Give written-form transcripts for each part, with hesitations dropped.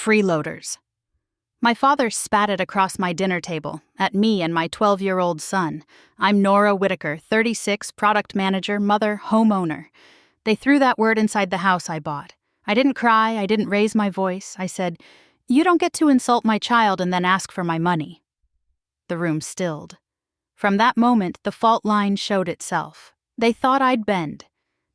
Freeloaders. My father spat it across my dinner table, at me and my 12-year-old son. I'm Nora Whitaker, 36, product manager, mother, homeowner. They threw that word inside the house I bought. I didn't cry, I didn't raise my voice. I said, "You don't get to insult my child and then ask for my money." The room stilled. From that moment, the fault line showed itself. They thought I'd bend.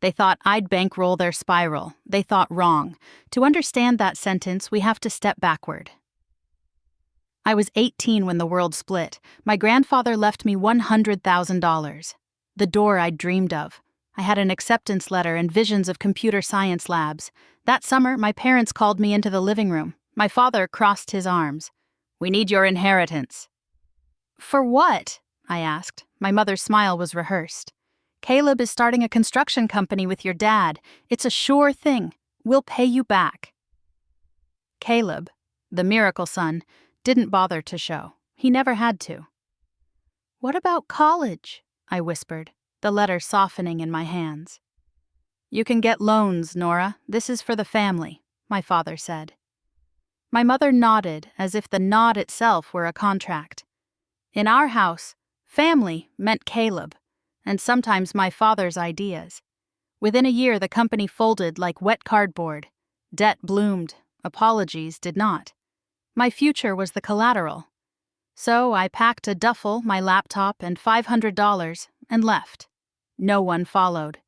They thought I'd bankroll their spiral. They thought wrong. To understand that sentence, we have to step backward. I was 18 when the world split. My grandfather left me $100,000. The door I'd dreamed of. I had an acceptance letter and visions of computer science labs. That summer, my parents called me into the living room. My father crossed his arms. "We need your inheritance." "For what?" I asked. My mother's smile was rehearsed. "Caleb is starting a construction company with your dad. It's a sure thing. We'll pay you back." Caleb, the miracle son, didn't bother to show. He never had to. "What about college?" I whispered, the letter softening in my hands. "You can get loans, Nora. This is for the family," my father said. My mother nodded as if the nod itself were a contract. In our house, family meant Caleb, and sometimes my father's ideas. Within a year, the company folded like wet cardboard. Debt bloomed. Apologies did not. My future was the collateral. So I packed a duffel, my laptop, and $500 and left. No one followed.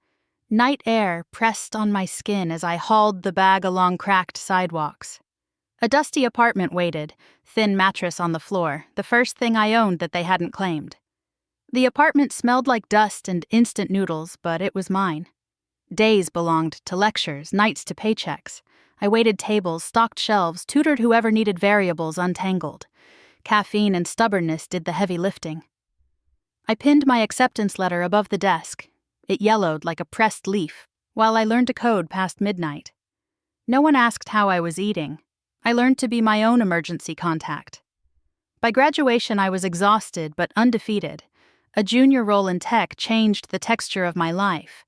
Night air pressed on my skin as I hauled the bag along cracked sidewalks. A dusty apartment waited, thin mattress on the floor, the first thing I owned that they hadn't claimed. The apartment smelled like dust and instant noodles, but it was mine. Days belonged to lectures, nights to paychecks. I waited tables, stocked shelves, tutored whoever needed variables untangled. Caffeine and stubbornness did the heavy lifting. I pinned my acceptance letter above the desk. It yellowed like a pressed leaf, while I learned to code past midnight. No one asked how I was eating. I learned to be my own emergency contact. By graduation, I was exhausted but undefeated. A junior role in tech changed the texture of my life.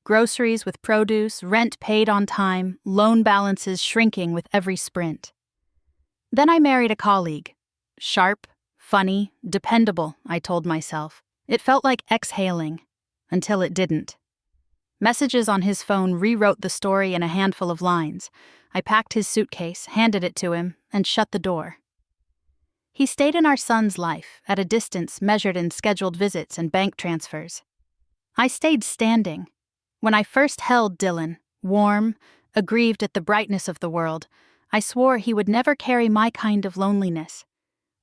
Groceries with produce, rent paid on time, loan balances shrinking with every sprint. Then I married a colleague. Sharp, funny, dependable, I told myself. It felt like exhaling, until it didn't. Messages on his phone rewrote the story in a handful of lines. I packed his suitcase, handed it to him, and shut the door. He stayed in our son's life, at a distance measured in scheduled visits and bank transfers. I stayed standing. When I first held Dylan, warm, aggrieved at the brightness of the world, I swore he would never carry my kind of loneliness.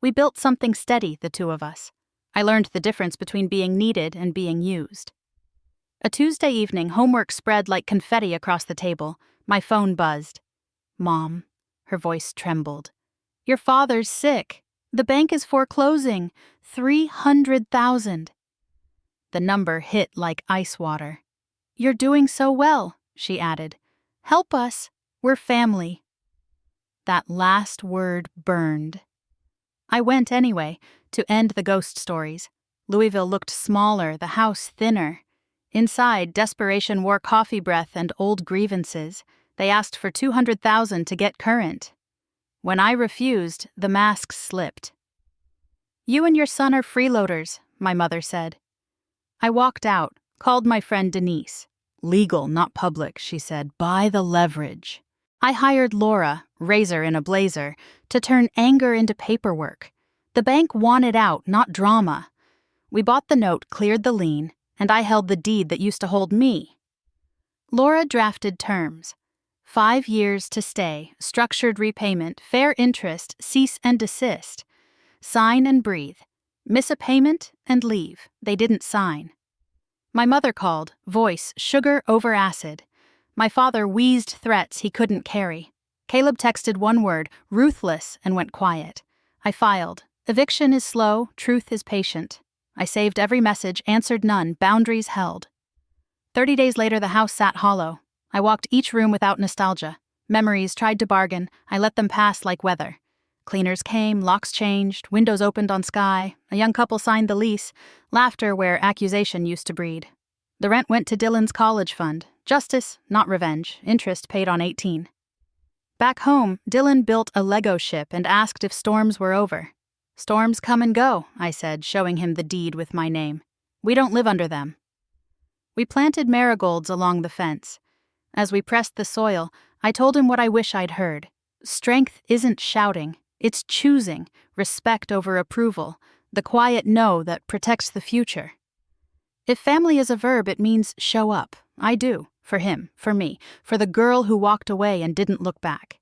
We built something steady, the two of us. I learned the difference between being needed and being used. A Tuesday evening, homework spread like confetti across the table. My phone buzzed. "Mom," her voice trembled. "Your father's sick. The bank is foreclosing. 300,000. The number hit like ice water. "You're doing so well," she added. "Help us. We're family." That last word burned. I went anyway, to end the ghost stories. Louisville looked smaller, the house thinner. Inside, desperation wore coffee breath and old grievances. They asked for 200,000 to get current. When I refused, the masks slipped. "You and your son are freeloaders," my mother said. I walked out, called my friend Denise. "Legal, not public," she said. "Buy the leverage." I hired Laura, razor in a blazer, to turn anger into paperwork. The bank wanted out, not drama. We bought the note, cleared the lien, and I held the deed that used to hold me. Laura drafted terms. 5 years to stay, structured repayment, fair interest, cease and desist. Sign and breathe. Miss a payment and leave. They didn't sign. My mother called, voice sugar over acid. My father wheezed threats he couldn't carry. Caleb texted one word, ruthless, and went quiet. I filed. Eviction is slow, truth is patient. I saved every message, answered none, boundaries held. 30 days later, the house sat hollow. I walked each room without nostalgia. Memories tried to bargain. I let them pass like weather. Cleaners came, locks changed, windows opened on sky. A young couple signed the lease. Laughter where accusation used to breed. The rent went to Dylan's college fund. Justice, not revenge. Interest paid on 18. Back home, Dylan built a Lego ship and asked if storms were over. "Storms come and go," I said, showing him the deed with my name. "We don't live under them." We planted marigolds along the fence. As we pressed the soil, I told him what I wish I'd heard. Strength isn't shouting, it's choosing, respect over approval, the quiet no that protects the future. If family is a verb, it means show up. I do. For him, for me, for the girl who walked away and didn't look back.